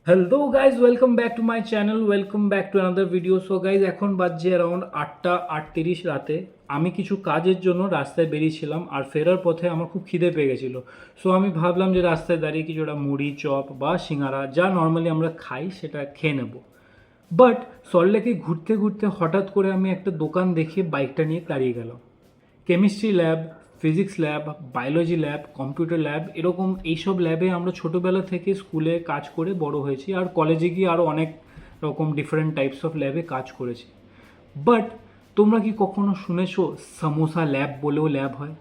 Hello guys, welcome back to my channel, welcome back to another video. So guys, এখন বাজছে around 8টা 38 রাতে। আমি কিছু কাজের জন্য রাস্তায় বেরিয়েছিলাম, আর ফেরার পথে আমার খুব খিদে পেয়ে গেছিলো। সো আমি ভাবলাম যে রাস্তায় দাঁড়িয়ে কিছু একটা মুড়ি, চপ বা সিঙ্গারা যা নর্মালি আমরা খাই সেটা খেয়ে নেব। বাট সল্টলেকে ঘুরতে ঘুরতে হঠাৎ করে আমি একটা দোকান দেখে বাইকটা নিয়ে দাঁড়িয়ে গেলাম। Chemistry lab, physics lab, biology lab, computer lab, এরকম এইসব ল্যাবে আমরা ছোটোবেলা থেকে স্কুলে কাজ করে বড় হয়েছি, আর কলেজে গিয়ে আরও অনেক রকম ডিফারেন্ট টাইপস অফ ল্যাবে কাজ করেছি। বাট তোমরা কি কখনো শুনেছো সামোসা ল্যাব বলেও ল্যাব হয়?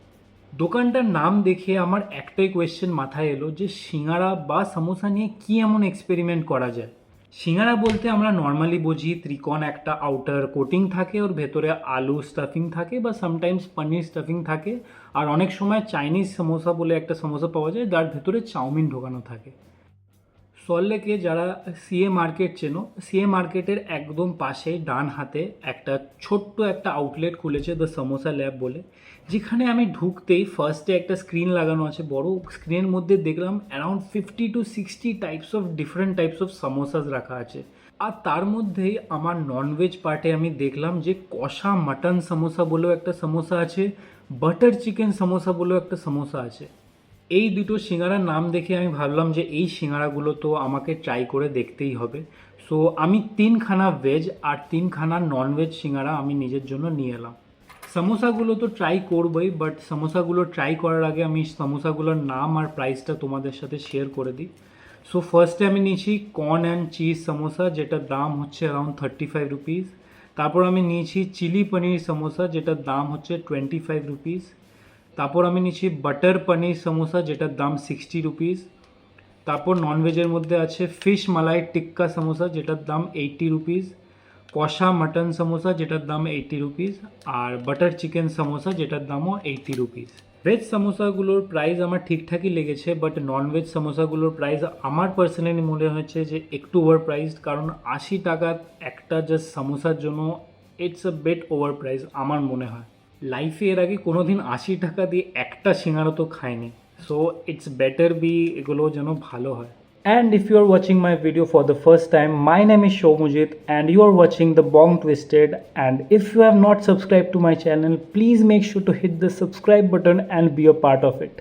দোকানটার নাম দেখে আমার একটাই কোয়েশ্চেন মাথায় এলো যে সিঙ্গারা বা সামোসা নিয়ে কী এমন এক্সপেরিমেন্ট করা যায়। সিঙ্গারা বলতে আমরা নর্মালি বুঝি ত্রিকোণ একটা আউটার কোটিং থাকে, ওর ভেতরে আলু স্টাফিং থাকে বা সামটাইমস পনির স্টাফিং থাকে, আর অনেক সময় চাইনিজ সমোসা বলে একটা সমোসা পাওয়া যায় যার ভেতরে চাউমিন ঢোকানো থাকে। সল্টলেকে যারা সিএ মার্কেট চেনো, সিএ মার্কেটের একদম পাশে ডান হাতে একটা ছোট্ট একটা আউটলেট খুলেছে দ্য সমোসা ল্যাব বলে, যেখানে আমি ঢুকতেই ফার্স্টে একটা স্ক্রিন লাগানো আছে, বড় স্ক্রিনের মধ্যে দেখলাম around 50 to 60 types of different types of samosas রাখা আছে। আর তার মধ্যেই আমার ননভেজ পার্টে আমি দেখলাম যে কষা মাটন সমোসা বলেও একটা সমোসা আছে, বাটার চিকেন সমোসা বলেও একটা সমোসা আছে। এই দুটো সিঙ্গারার নাম দেখে আমি ভাবলাম যে এই সিঙ্গারাগুলো তো আমাকে ট্রাই করে দেখতেই হবে। সো আমি 3খানা ভেজ আর 3খানা ননভেজ সিঙ্গারা আমি নিজের জন্য নিয়ে এলাম। সমোসাগুলো তো ট্রাই করবোই, বাট সমোসাগুলো ট্রাই করার আগে আমি সমোসাগুলোর নাম আর প্রাইসটা তোমাদের সাথে শেয়ার করে দিই। সো ফার্স্টে আমি নিয়েছি কর্ন অ্যান্ড চিজ সমোসা, যেটার দাম হচ্ছে অ্যারাউন্ড 35 রুপিস। তারপর আমি নিয়েছি চিলি পনির সমোসা, যেটার দাম হচ্ছে 25 রুপিস। তারপর আমি নিচ্ছি বাটার পনির সমোসা, যেটার দাম 60 রুপিস। তারপর ননভেজের মধ্যে আছে ফিশ মালাই টিক্কা সমোসা, যেটার দাম 80 রুপিস। কষা মাটন সমোসা, যেটার দাম 80 রুপিস। আর বাটার চিকেন সমোসা, যেটার দামও 80 রুপিস। ভেজ সমোসাগুলোর প্রাইস আমার ঠিকঠাকই লেগেছে, বাট ননভেজ সমোসাগুলোর প্রাইস আমার পার্সোনালি মনে হয়েছে যে একটু ওভার প্রাইসড, কারণ 80 টাকা একটা জাস্ট সমোসার জন্য it's a bit overprice আমার মনে হয়। লাইফে এর আগে কোনো দিন 80 টাকা দিয়ে একটা সিঙ্গারা তো খাইনি। সো ইটস বেটার বি এগুলো যেন ভালো হয়। And if you are watching my video for the first time, my name is Shomujit and you are watching the Bong Twisted. And if you have not subscribed to my channel, please make sure to hit the subscribe button and be a part of it.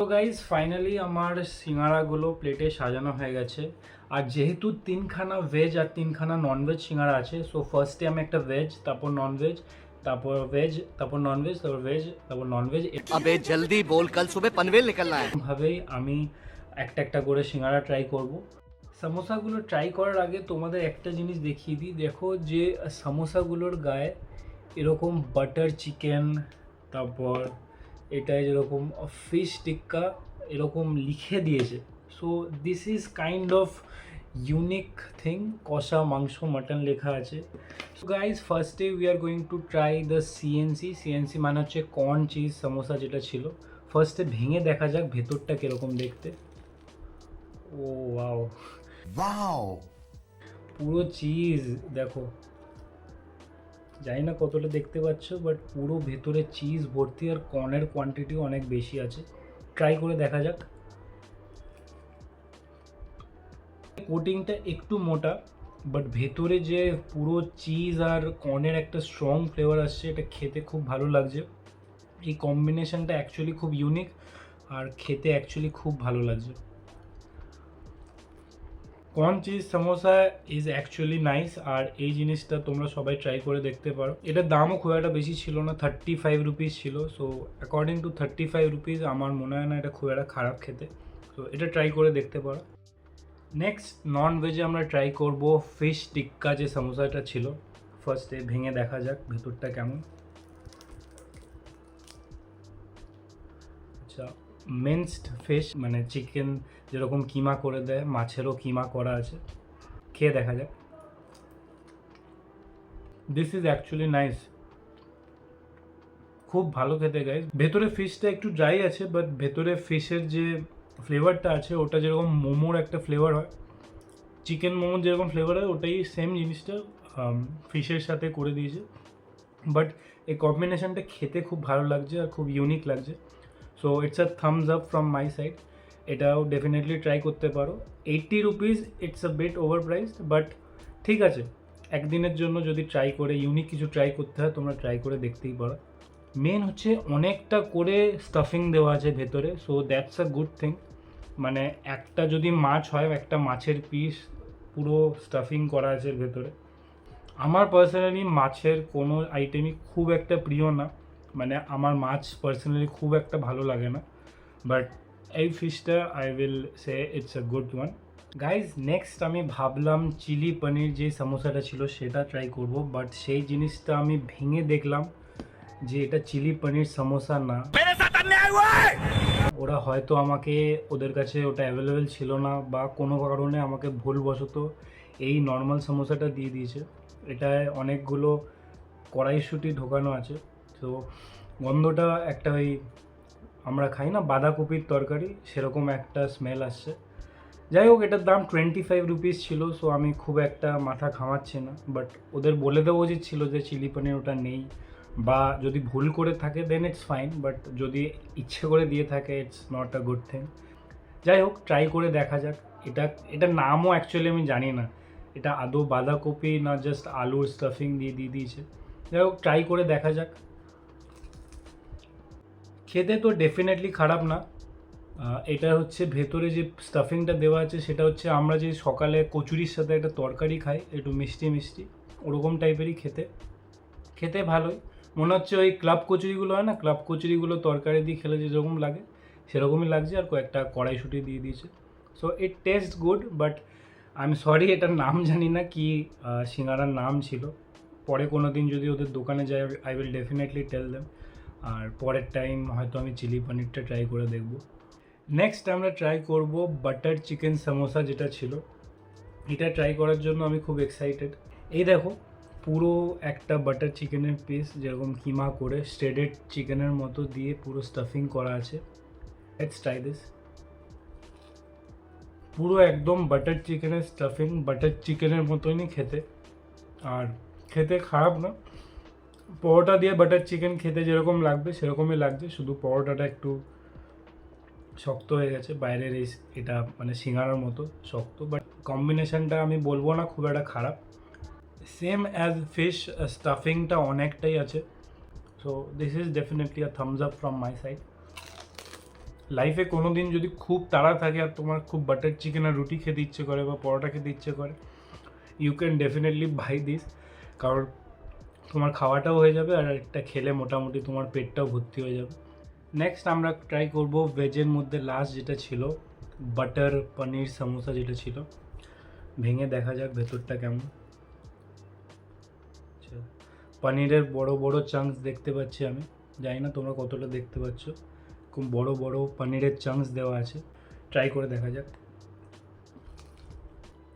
তো guys, finally আমার সিঙ্গারাগুলো প্লেটে সাজানো হয়ে গেছে। আর যেহেতু 3খানা veg আর 3খানা non veg সিঙ্গারা আছে, so ফার্স্টে আমি একটা ভেজ, তারপর ননভেজ, তারপর ভেজ, তারপর ননভেজ, তারপর ভেজ, তারপর ননভেজ, अबे जल्दी बोल कल सुबह पनवेल निकलना है। এভাবেই আমি একটা একটা করে সিঙ্গারা ট্রাই করব। সমোসাগুলো ট্রাই করার আগে তোমাদের একটা জিনিস দেখিয়ে দিই। দেখো যে সমোসাগুলোর গায়ে এরকম বাটার চিকেন, তারপর এটায় যেরকম ফিশ টিক্কা এরকম লিখে দিয়েছে। So this is kind of unique thing. কষা মাংস মাটন লেখা আছে। সো গাইজ, ফার্স্টে we are going to try the CNC. CNC মানে হচ্ছে কর্ন চিজ সমোসা যেটা ছিল। ফার্স্টে ভেঙে দেখা যাক ভেতরটা কীরকম দেখতে। ও ওয়াও, वाओ পুরো চিজ দেখো। জানি না কতটা দেখতে পাচ্ছ, বাট পুরো ভেতরে চিজ ভর্তি, আর কর্নের কোয়ান্টিটিও অনেক বেশি আছে। ট্রাই করে দেখা যাক। কোটিংটা একটু মোটা, বাট ভেতরে যে পুরো চিজ আর কর্নের একটা স্ট্রং ফ্লেভার আসছে, এটা খেতে খুব ভালো লাগছে। এই কম্বিনেশনটা অ্যাকচুয়ালি খুব ইউনিক, আর খেতে অ্যাকচুয়ালি খুব ভালো লাগছে। Corn cheese samosa is actually nice, আর এই জিনিসটা তোমরা সবাই ট্রাই করে দেখতে পারো। এটার দামও খুব একটা বেশি ছিল না, 35 রুপিস ছিল। সো অ্যাকর্ডিং টু 35 রুপিস আমার মনে হয় না এটা খুব একটা খারাপ খেতে। তো এটা ট্রাই করে দেখতে পারো। নেক্সট নন ভেজে আমরা ট্রাই করব ফিশ টিক্কা যে সমোসাটা ছিল। ফার্স্টে ভেঙে দেখা যাক ভেতরটা কেমন। আচ্ছা, মিন্সড ফিশ মানে চিকেন যেরকম কিমা করে দেয়, মাছেরও কিমা করা আছে। খেয়ে দেখা যাক। This is actually nice. খুব ভালো খেতে গাইস। ভেতরে ফিশটা একটু ড্রাই আছে, বাট ভেতরে ফিশের যে ফ্লেভারটা আছে ওটা যেরকম মোমোর একটা ফ্লেভার হয়, চিকেন মোমোর যেরকম ফ্লেভার হয় ওটাই সেম জিনিসটা ফিশের সাথে করে দিয়েছে। বাট এই কম্বিনেশনটা খেতে খুব ভালো লাগছে আর খুব ইউনিক লাগছে। So it's a thumbs up from my side. এটাও ডেফিনেটলি ট্রাই করতে পারো। 80 rupees it's a bit overpriced, but ঠিক আছে, একদিনের জন্য যদি ট্রাই করে ইউনিক কিছু ট্রাই করতে হয় তোমরা ট্রাই করে দেখতেই পারো। মেন হচ্ছে অনেকটা করে স্টাফিং দেওয়া আছে ভেতরে, so that's a good thing. মানে একটা যদি মাছ হয়, একটা মাছের পিস পুরো স্টাফিং করা আছে ভেতরে। আমার পার্সোনালি মাছের কোনো আইটেমই খুব একটা প্রিয় না, মানে আমার মাছ পার্সোনালি খুব একটা ভালো লাগে না, বাট এই ফিশটা I will say it's a good one. Guys next আমি ভাবলাম চিলি পনির যে সমোসাটা ছিল সেটা ট্রাই করব, বাট সেই জিনিসটা আমি ভেঙে দেখলাম যে এটা চিলি পনির সমোসা না। ওরা হয়তো আমাকে, ওদের কাছে ওটা অ্যাভেলেবেল ছিল না বা কোনো কারণে আমাকে ভুলবশত এই নর্মাল সমোসাটা দিয়ে দিয়েছে। এটায় অনেকগুলো কড়াইশুঁটি ঢোকানো আছে, তো গন্ধটা একটা ওই আমরা খাই না বাঁধাকপির তরকারি, সেরকম একটা স্মেল আসছে। যাই হোক, এটার দাম 25 রুপিস ছিল, সো আমি খুব একটা মাথা ঘামাচ্ছি না। বাট ওদের বলে দেওয়া উচিত ছিল যে চিলি পনির ওটা নেই, বা যদি ভুল করে থাকে দেন ইটস ফাইন, বাট যদি ইচ্ছে করে দিয়ে থাকে it's not a good thing. যাই হোক, ট্রাই করে দেখা যাক। এটার নামও অ্যাকচুয়ালি আমি জানি না, এটা আদৌ বাঁধাকপি না জাস্ট আলুর স্টাফিং দিয়ে দিয়েছে। যাই হোক, ট্রাই করে দেখা যাক। খেতে তো ডেফিনেটলি খারাপ না। এটা হচ্ছে ভেতরে যে স্টাফিংটা দেওয়া আছে সেটা হচ্ছে আমরা যে সকালে কচুরির সাথে একটা তরকারি খাই একটু মিষ্টি মিষ্টি, ওরকম টাইপেরই খেতে। খেতে ভালোই মনে হচ্ছে, ওই ক্লাব কচুরিগুলো হয় না, ক্লাব কচুরিগুলো তরকারি দিয়ে খেলে যেরকম লাগে সেরকমই লাগছে, আর কয়েকটা কড়াইশুঁটি দিয়ে দিয়েছে। So it taste good, but I am sorry এটার নাম জানি না কি সিঙ্গারার নাম ছিল। পরে কোনো দিন যদি ওদের দোকানে যাই I will definitely tell them, আর পরের টাইম হয়তো আমি চিলি পনিরটা ট্রাই করে দেখব। নেক্সট আমরা ট্রাই করব বাটার চিকেন সমোসা যেটা ছিল। এটা ট্রাই করার জন্য আমি খুব এক্সাইটেড। এই দেখো, পুরো একটা বাটার চিকেনের পিস যেরকম কিমা করে শ্রেডেড চিকেনের মতো দিয়ে পুরো স্টাফিং করা আছে। Let's try this. পুরো একদম বাটার চিকেনের স্টাফিং, বাটার চিকেনের মতোই খেতে, আর খেতে খারাপ না। পরোটা দিয়ে বাটার চিকেন খেতে যেরকম লাগবে সেরকমই লাগছে, শুধু পরোটাটা একটু শক্ত হয়ে গেছে বাইরের। এটা মানে সিঙ্গারার মতো শক্ত, বাট কম্বিনেশনটা আমি বলবো না খুব একটা খারাপ। সেম অ্যাজ ফিশ, স্টাফিংটা অনেকটাই আছে। So this is definitely a thumbs up from my side. লাইফে কোনো দিন যদি খুব তাড়া থাকে আর তোমার খুব বাটার চিকেন আর রুটি খেতে ইচ্ছে করে বা পরোটা খেতে ইচ্ছে করে, you can definitely buy this, কারণ তোমার খাওয়াটাও হয়ে যাবে আর একটা খেলে মোটামুটি তোমার পেটটাও ভর্তি হয়ে যাবে। নেক্সট আমরা ট্রাই করব ভেজের মধ্যে লাস্ট যেটা ছিল বাটার পনির সমোসা যেটা ছিল। ভেঙে দেখা যাক ভেতরটা কেমন। আচ্ছা, পনিরের বড় বড় চাংস দেখতে পাচ্ছি আমি, জানি না তোমরা কতটা দেখতে পাচ্ছ। খুব বড় বড় পনিরের চাংস দেওয়া আছে। ট্রাই করে দেখা যাক।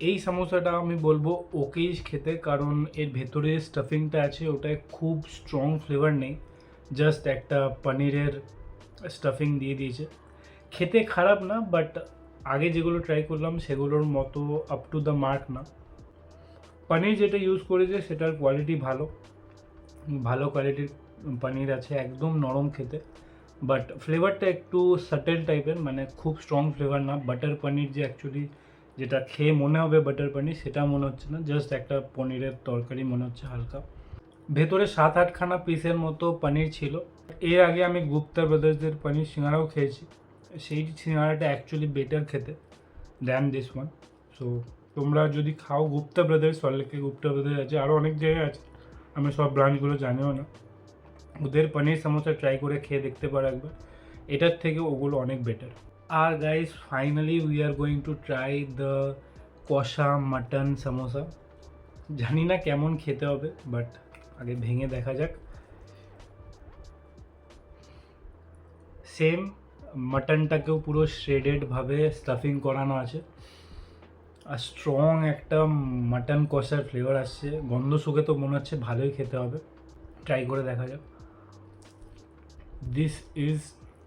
এই সমোসাটা আমি বলবো ওকেই খেতে, কারণ এর ভেতরে স্টাফিংটা আছে ওটায় খুব স্ট্রং ফ্লেভার নেই, জাস্ট একটা পনিরের স্টাফিং দিয়ে দিয়েছে। খেতে খারাপ না, বাট আগে যেগুলো ট্রাই করলাম সেগুলোর মতো আপ টু দ্য মার্ক না। পনির যেটা ইউজ করেছে সেটার কোয়ালিটি ভালো, ভালো কোয়ালিটির পনির আছে, একদম নরম খেতে, বাট ফ্লেভারটা একটু সাটেল টাইপের, মানে খুব স্ট্রং ফ্লেভার না। বাটার পনির যে অ্যাকচুয়ালি যেটা খেয়ে মনে হবে বাটার পনির, সেটা মনে হচ্ছে না, জাস্ট একটা পনিরের তরকারি মনে হচ্ছে হালকা। ভেতরে 7-8খানা পিসের মতো পনির ছিল। এর আগে আমি গুপ্তা ব্রাদার্সের পনির সিঙ্গারাও খেয়েছি, সেই সিঙ্গারাটা অ্যাকচুয়ালি বেটার খেতে দ্যান দিস ওয়ান। সো তোমরা যদি খাও গুপ্তা ব্রাদার্স, সল্টলেকে গুপ্তা ব্রাদার্স আছে, আরও অনেক জায়গায় আছে, আমি সব ব্রাঞ্চগুলো জানিও না, ওদের পনির সমোসা ট্রাই করে খেয়ে দেখতে পারো একবার, এটার থেকে ওগুলো অনেক বেটার। আর guys finally we are going to try the kosha mutton samosa. জানি না কেমন খেতে হবে, বাট আগে ভেঙে দেখা যাক। সেম মাটনটাকেও পুরো শ্রেডেডভাবে স্টাফিং করানো আছে, আর স্ট্রং একটা মাটন কষার ফ্লেভার আসছে। গন্ধ শুকে তো মনে হচ্ছে ভালোই খেতে হবে। ট্রাই করে দেখা যাক। দিস ইজ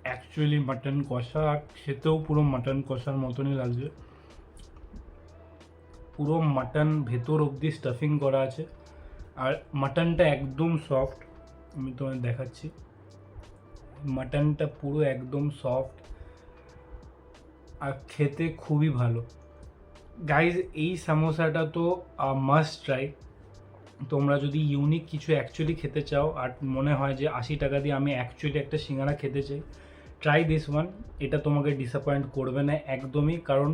অ্যাকচুয়ালি মাটন কষা, আর খেতেও পুরো মাটন কষার মতনই লাগছে। পুরো মাটন ভেতর অবধি স্টাফিং করা আছে, আর মাটনটা একদম সফট। আমি তোমায় দেখাচ্ছি, মাটনটা পুরো একদম সফট আর খেতে খুবই ভালো। গাইজ এই সামোসাটা তো মাস্ট ট্রাই। তোমরা যদি ইউনিক কিছু অ্যাকচুয়ালি খেতে চাও আর মনে হয় যে 80 টাকা দিয়ে আমি অ্যাকচুয়ালি একটা সিঙ্গারা খেতে চাই, ট্রাই দিস ওয়ান। এটা তোমাকে ডিসঅ্যাপয়েন্ট করবে না একদমই, কারণ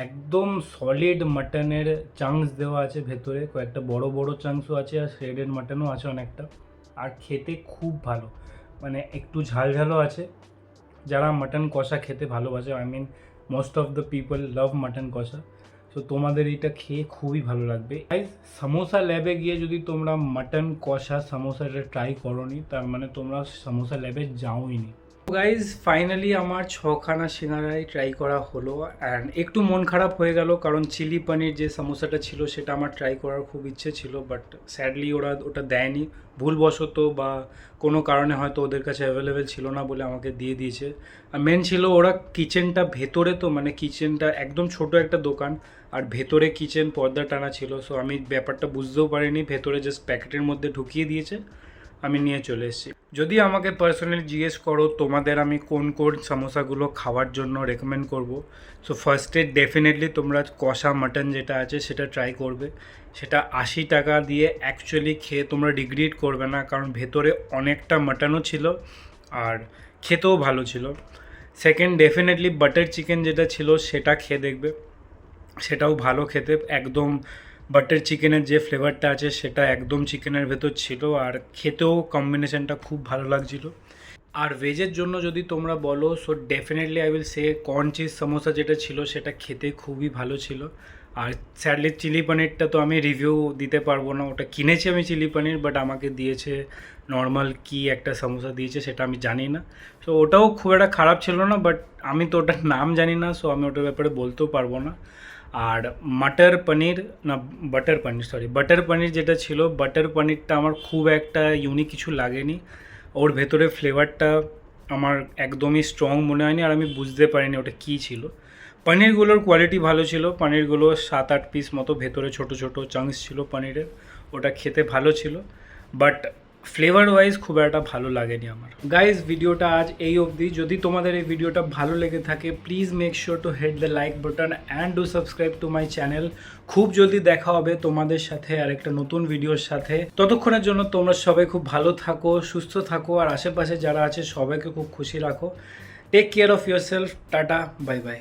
একদম সলিড মাটনের চাংস দেওয়া আছে ভেতরে, কয়েকটা বড় বড় চাংসও আছে আর শ্রেডেড মাটনও আছে অনেকটা, আর খেতে খুব ভালো। মানে একটু ঝালঝালও আছে। যারা মাটন কষা খেতে ভালোবাসে, I mean most of the people love mutton kosha, তো তোমাদের এটা খেয়ে খুবই ভালো লাগবে। গাইস, সামোসা ল্যাবে গিয়ে যদি তোমরা মাটন কষা সামোসাটা ট্রাই করোনি, তার মানে তোমরা সামোসা ল্যাবে যাওইনি। গাইজ ফাইনালি আমার 6খানা সিঙ্গারাই ট্রাই করা হলো, অ্যান্ড একটু মন খারাপ হয়ে গেল কারণ চিলি পনির যে সমোসাটা ছিল সেটা আমার ট্রাই করার খুব ইচ্ছে ছিল, বাট স্যাডলি ওরা ওটা দেয়নি, ভুলবশত বা কোনো কারণে হয়তো ওদের কাছে অ্যাভেলেবেল ছিল না বলে আমাকে দিয়ে দিয়েছে। আর মেন ছিল ওরা কিচেনটা ভেতরে, তো মানে কিচেনটা একদম ছোট একটা দোকান আর ভেতরে কিচেন পর্দা টানা ছিল, সো আমি ব্যাপারটা বুঝতেও পারিনি, ভেতরে জাস্ট প্যাকেটের মধ্যে ঢুকিয়ে দিয়েছে, আমি নিয়ে চলে এসেছি। যদি আমাকে পার্সোনালি জিজ্ঞেস করো তোমাদের আমি কোন কোন সমোসাগুলো খাওয়ার জন্য রেকমেন্ড করব, সো ফার্স্টে ডেফিনেটলি তোমরা কষা মাটন যেটা আছে সেটা ট্রাই করবে। সেটা 80 টাকা দিয়ে অ্যাকচুয়ালি খেয়ে তোমরা রিগ্রেট করবে না, কারণ ভেতরে অনেকটা মাটনও ছিল আর খেতেও ভালো ছিল। সেকেন্ড, ডেফিনেটলি বাটার চিকেন যেটা ছিল সেটা খেয়ে দেখবে, সেটাও ভালো খেতে, একদম বাটার চিকেনের যে ফ্লেভারটা আছে সেটা একদম চিকেনের ভেতর ছিল, আর খেতেও কম্বিনেশনটা খুব ভালো লাগছিল। আর ভেজের জন্য যদি তোমরা বলো, so definitely I will say corn cheese samosa যেটা ছিল সেটা খেতে খুবই ভালো ছিল। আর স্যাডলি চিলি পনিরটা তো আমি রিভিউ দিতে পারবো না, ওটা কিনেছি আমি চিলি পনির, বাট আমাকে দিয়েছে নর্মাল কি একটা সমোসা দিয়েছে সেটা আমি জানি না, সো ওটাও খুব একটা খারাপ ছিল না, বাট আমি তো ওটার নাম জানি না, সো আমি ওটার ব্যাপারে বলতেও পারবো না। আর বাটার পনির বাটার পনির যেটা ছিল, বাটার পনিরটা আমার খুব একটা ইউনিক কিছু লাগেনি, ওর ভেতরে ফ্লেভারটা আমার একদমই স্ট্রং মনে হয়নি, আর আমি বুঝতে পারিনি ওটা কী ছিল। পনিরগুলোর কোয়ালিটি ভালো ছিল, পনিরগুলো 7-8 পিস মতো ভেতরে ছোট ছোট চাংস ছিল পনিরের, ওটা খেতে ভালো ছিল, বাট ফ্লেভার ওয়াইজ খুব একটা ভালো লাগেনি আমার। গাইজ ভিডিওটা আজ এই অবধি। যদি তোমাদের এই ভিডিওটা ভালো লেগে থাকে, please make sure to hit the like button and do subscribe to my channel. খুব জলদি দেখা হবে তোমাদের সাথে আর একটা নতুন ভিডিওর সাথে। ততক্ষণের জন্য তোমরা সবাই খুব ভালো থাকো, সুস্থ থাকো, আর আশেপাশে যারা আছে সবাইকে খুব খুশি রাখো। Take care of yourself. Tata, bye by.